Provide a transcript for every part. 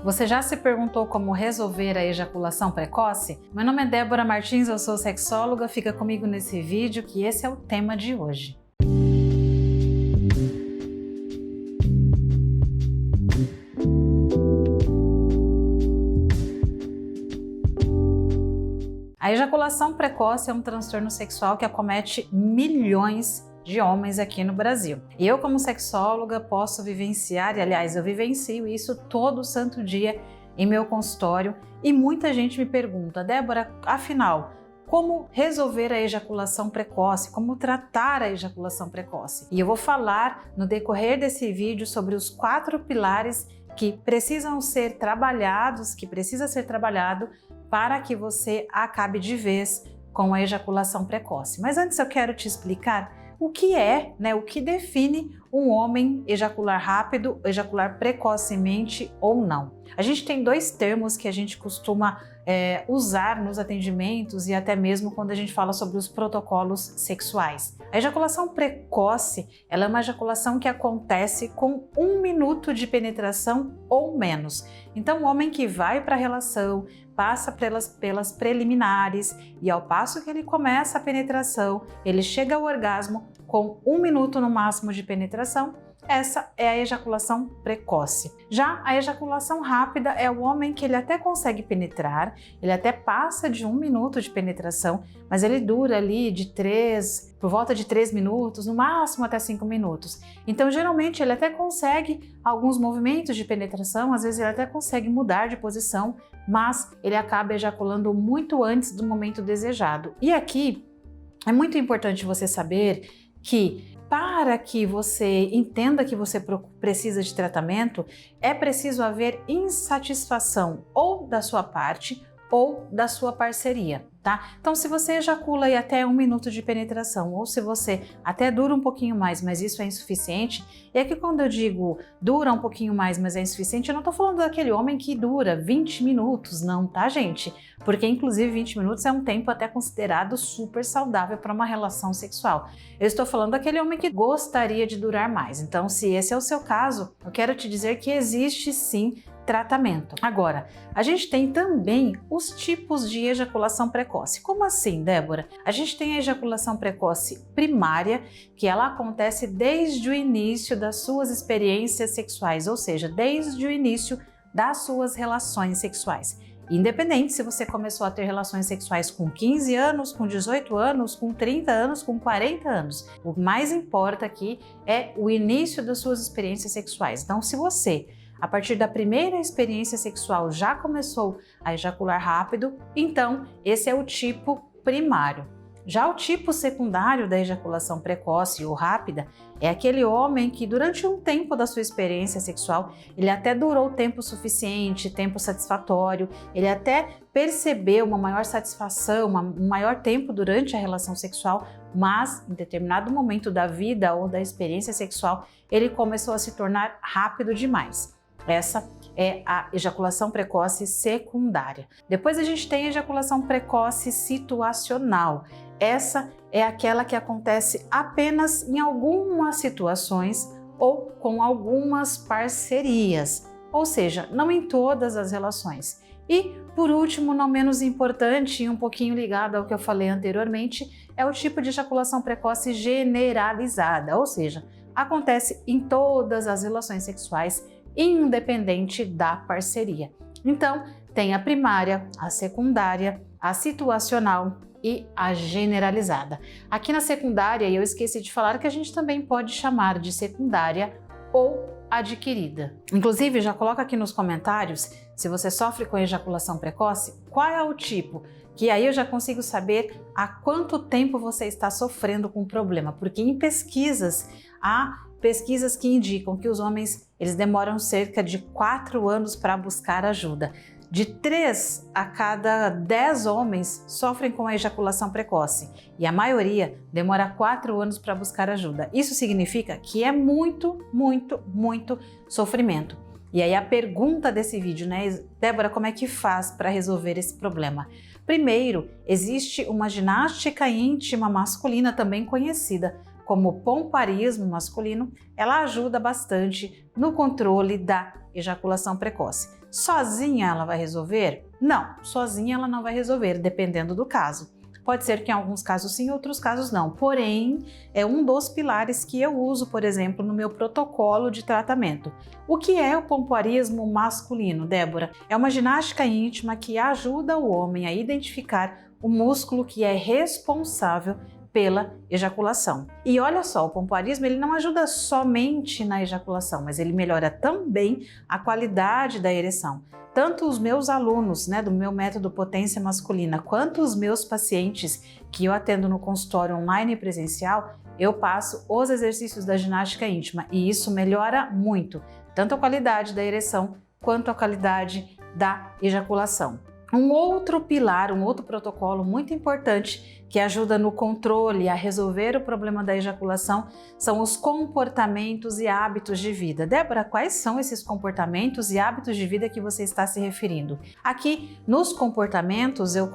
Você já se perguntou como resolver a ejaculação precoce? Meu nome é Débora Martins, eu sou sexóloga. Fica comigo nesse vídeo que esse é o tema de hoje. A ejaculação precoce é um transtorno sexual que acomete milhões de homens aqui no Brasil. E eu, como sexóloga, posso vivenciar, e aliás, eu vivencio isso todo santo dia em meu consultório, e muita gente me pergunta: Débora, afinal, como resolver a ejaculação precoce? Como tratar a ejaculação precoce? E eu vou falar no decorrer desse vídeo sobre os 4 pilares que precisam ser trabalhados, para que você acabe de vez com a ejaculação precoce. Mas antes eu quero te explicar o que é, o que define um homem ejacular rápido, ejacular precocemente ou não. A gente tem 2 termos que a gente costuma usar nos atendimentos e até mesmo quando a gente fala sobre os protocolos sexuais. A ejaculação precoce, ela é uma ejaculação que acontece com 1 minuto de penetração ou menos. Então, o homem que vai para a relação, passa pelas preliminares e ao passo que ele começa a penetração, ele chega ao orgasmo com 1 minuto no máximo de penetração. Essa é a ejaculação precoce. Já a ejaculação rápida é o homem que ele até consegue penetrar, ele até passa de 1 minuto de penetração, mas ele dura ali por volta de 3 minutos, no máximo até 5 minutos. Então, geralmente, ele até consegue alguns movimentos de penetração, às vezes ele até consegue mudar de posição, mas ele acaba ejaculando muito antes do momento desejado. E aqui é muito importante você saber que para que você entenda que você precisa de tratamento, é preciso haver insatisfação ou da sua parte ou da sua parceria, tá? Então, se você ejacula aí até 1 minuto de penetração, ou se você até dura um pouquinho mais, mas isso é insuficiente, e aqui quando eu digo dura um pouquinho mais, mas é insuficiente, eu não tô falando daquele homem que dura 20 minutos, não, tá, gente? Porque, inclusive, 20 minutos é um tempo até considerado super saudável para uma relação sexual. Eu estou falando daquele homem que gostaria de durar mais. Então, se esse é o seu caso, eu quero te dizer que existe sim tratamento. Agora, a gente tem também os tipos de ejaculação precoce. Como assim, Débora? A gente tem a ejaculação precoce primária, que ela acontece desde o início das suas experiências sexuais, ou seja, desde o início das suas relações sexuais. Independente se você começou a ter relações sexuais com 15 anos, com 18 anos, com 30 anos, com 40 anos. O mais importa aqui é o início das suas experiências sexuais. Então, se você, a partir da primeira experiência sexual, já começou a ejacular rápido, então esse é o tipo primário. Já o tipo secundário da ejaculação precoce ou rápida é aquele homem que durante um tempo da sua experiência sexual, ele até durou tempo suficiente, tempo satisfatório, ele até percebeu uma maior satisfação, um maior tempo durante a relação sexual, mas em determinado momento da vida ou da experiência sexual, ele começou a se tornar rápido demais. Essa é a ejaculação precoce secundária. Depois a gente tem a ejaculação precoce situacional. Essa é aquela que acontece apenas em algumas situações ou com algumas parcerias, ou seja, não em todas as relações. E, por último, não menos importante e um pouquinho ligado ao que eu falei anteriormente, é o tipo de ejaculação precoce generalizada, ou seja, acontece em todas as relações sexuais, independente da parceria. Então, tem a primária, a secundária, a situacional e a generalizada. Aqui na secundária, eu esqueci de falar que a gente também pode chamar de secundária ou adquirida. Inclusive, já coloca aqui nos comentários, se você sofre com ejaculação precoce, qual é o tipo, que aí eu já consigo saber há quanto tempo você está sofrendo com o problema, porque em pesquisas, há pesquisas que indicam que os homens eles demoram cerca de 4 anos para buscar ajuda. De 3 a cada 10 homens sofrem com a ejaculação precoce e a maioria demora 4 anos para buscar ajuda. Isso significa que é muito sofrimento. E aí a pergunta desse vídeo, Débora, como é que faz para resolver esse problema? Primeiro, existe uma ginástica íntima masculina também conhecida como pomparismo masculino. Ela ajuda bastante no controle da ejaculação precoce. Sozinha ela vai resolver? Não, sozinha ela não vai resolver, dependendo do caso. Pode ser que em alguns casos sim, em outros casos não. Porém, é um dos pilares que eu uso, por exemplo, no meu protocolo de tratamento. O que é o pompoarismo masculino, Débora? É uma ginástica íntima que ajuda o homem a identificar o músculo que é responsável pela ejaculação. E olha só, o pompoarismo ele não ajuda somente na ejaculação, mas ele melhora também a qualidade da ereção. Tanto os meus alunos, do meu método Potência Masculina, quanto os meus pacientes que eu atendo no consultório online e presencial, eu passo os exercícios da ginástica íntima e isso melhora muito, tanto a qualidade da ereção quanto a qualidade da ejaculação. Um outro pilar, um outro protocolo muito importante que ajuda no controle a resolver o problema da ejaculação são os comportamentos e hábitos de vida. Débora, quais são esses comportamentos e hábitos de vida que você está se referindo? Aqui nos comportamentos eu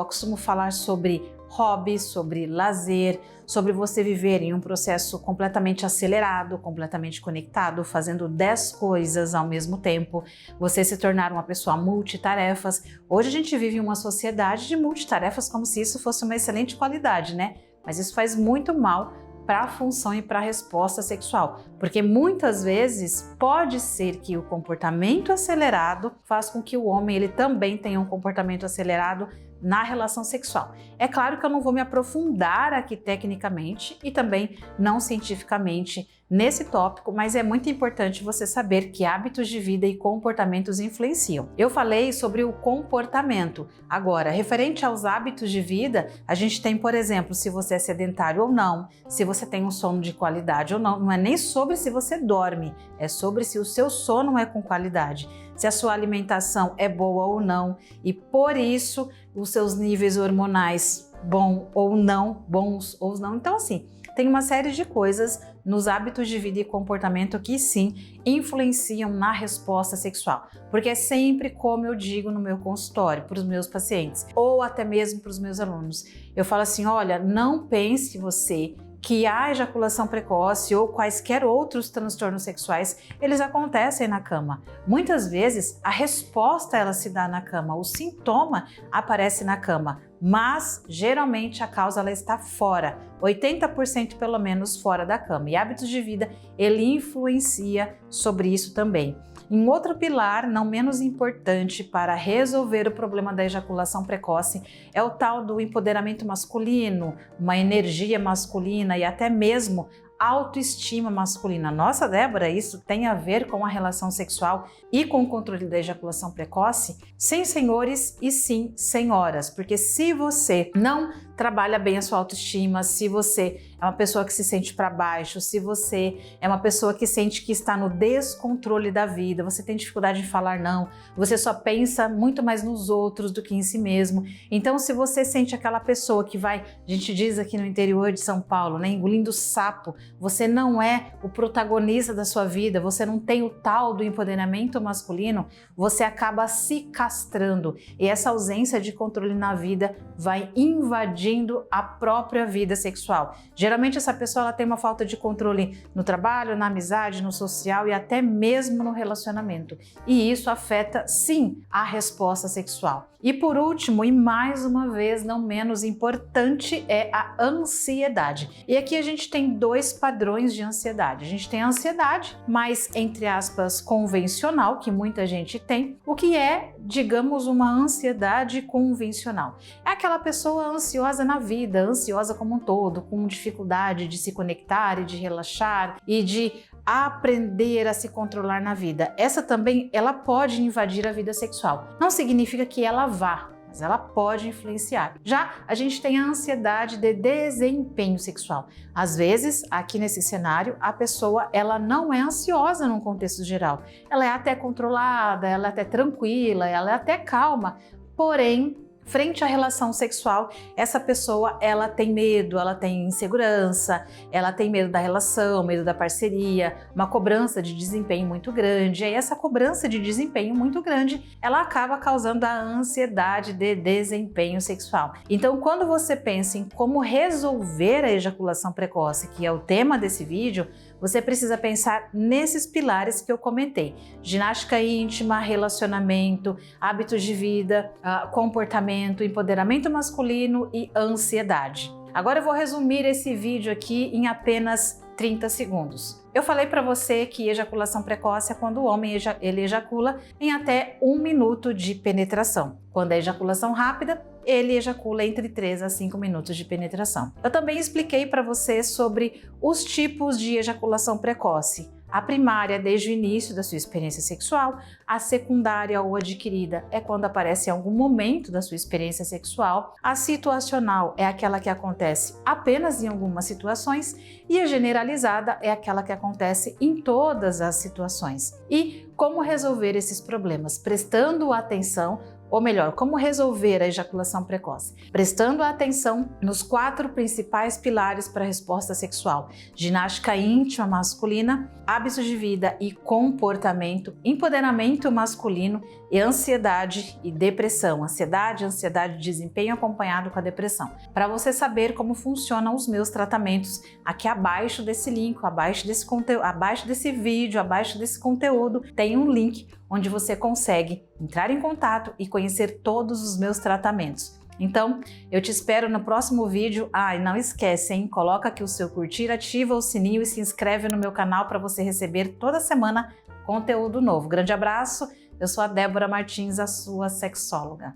costumo falar sobre hobbies, sobre lazer, sobre você viver em um processo completamente acelerado, completamente conectado, fazendo 10 coisas ao mesmo tempo, você se tornar uma pessoa multitarefas. Hoje a gente vive em uma sociedade de multitarefas como se isso fosse uma excelente qualidade, né? Mas isso faz muito mal para a função e para a resposta sexual, porque muitas vezes pode ser que o comportamento acelerado faça com que o homem ele também tenha um comportamento acelerado na relação sexual. É claro que eu não vou me aprofundar aqui tecnicamente e também não cientificamente nesse tópico, mas é muito importante você saber que hábitos de vida e comportamentos influenciam. Eu falei sobre o comportamento. Agora, referente aos hábitos de vida, a gente tem, por exemplo, se você é sedentário ou não, se você tem um sono de qualidade ou não. Não é nem sobre se você dorme, é sobre se o seu sono é com qualidade, se a sua alimentação é boa ou não, e por isso os seus níveis hormonais bons ou não. Então, assim, tem uma série de coisas nos hábitos de vida e comportamento que sim influenciam na resposta sexual, porque é sempre como eu digo no meu consultório para os meus pacientes ou até mesmo para os meus alunos. Eu falo assim, olha, não pense você que a ejaculação precoce ou quaisquer outros transtornos sexuais, eles acontecem na cama. Muitas vezes a resposta ela se dá na cama, o sintoma aparece na cama, mas geralmente a causa ela está fora, 80% pelo menos fora da cama. E hábitos de vida, ele influencia sobre isso também. Um outro pilar, não menos importante para resolver o problema da ejaculação precoce, é o tal do empoderamento masculino, uma energia masculina e até mesmo autoestima masculina. Nossa, Débora, isso tem a ver com a relação sexual e com o controle da ejaculação precoce? Sim, senhores, e sim, senhoras, porque se você não trabalha bem a sua autoestima, se você é uma pessoa que se sente para baixo, se você é uma pessoa que sente que está no descontrole da vida, você tem dificuldade de falar não, você só pensa muito mais nos outros do que em si mesmo. Então, se você sente aquela pessoa que vai, a gente diz aqui no interior de São Paulo, engolindo sapo, você não é o protagonista da sua vida, você não tem o tal do empoderamento masculino, você acaba se castrando e essa ausência de controle na vida vai invadindo a própria vida sexual. Geralmente essa pessoa ela tem uma falta de controle no trabalho, na amizade, no social e até mesmo no relacionamento. E isso afeta sim a resposta sexual. E por último, e mais uma vez não menos importante, é a ansiedade. E aqui a gente tem dois padrões de ansiedade. A gente tem a ansiedade mais, entre aspas, convencional, que muita gente tem, o que é, digamos, uma ansiedade convencional. É aquela pessoa ansiosa na vida, ansiosa como um todo, com dificuldade de se conectar e de relaxar e de aprender a se controlar na vida. Essa também, ela pode invadir a vida sexual. Não significa que ela vá, mas ela pode influenciar. Já a gente tem a ansiedade de desempenho sexual. Às vezes, aqui nesse cenário, a pessoa ela não é ansiosa num contexto geral. Ela é até controlada, ela é até tranquila, ela é até calma, porém, frente à relação sexual, essa pessoa ela tem medo, ela tem insegurança, ela tem medo da relação, medo da parceria, uma cobrança de desempenho muito grande. E aí essa cobrança de desempenho muito grande, ela acaba causando a ansiedade de desempenho sexual. Então, quando você pensa em como resolver a ejaculação precoce, que é o tema desse vídeo, você precisa pensar nesses pilares que eu comentei: ginástica íntima, relacionamento, hábitos de vida, comportamento, empoderamento masculino e ansiedade. Agora eu vou resumir esse vídeo aqui em apenas 30 segundos. Eu falei para você que ejaculação precoce é quando o homem ele ejacula em até 1 minuto de penetração. Quando é ejaculação rápida, ele ejacula entre 3 a 5 minutos de penetração. Eu também expliquei para você sobre os tipos de ejaculação precoce. A primária, desde o início da sua experiência sexual. A secundária ou adquirida é quando aparece em algum momento da sua experiência sexual. A situacional é aquela que acontece apenas em algumas situações. E a generalizada é aquela que acontece em todas as situações. E como resolver esses problemas? Prestando atenção, ou melhor, como resolver a ejaculação precoce? Prestando atenção nos 4 principais pilares para a resposta sexual: ginástica íntima masculina, hábitos de vida e comportamento, empoderamento masculino e ansiedade e depressão. Ansiedade e desempenho acompanhado com a depressão. Para você saber como funcionam os meus tratamentos, aqui abaixo desse link, abaixo desse conteúdo, abaixo desse vídeo, abaixo desse conteúdo, tem um link onde você consegue entrar em contato e conhecer todos os meus tratamentos. Então, eu te espero no próximo vídeo. E não esquece, hein? Coloca aqui o seu curtir, ativa o sininho e se inscreve no meu canal para você receber toda semana conteúdo novo. Grande abraço, eu sou a Débora Martins, a sua sexóloga.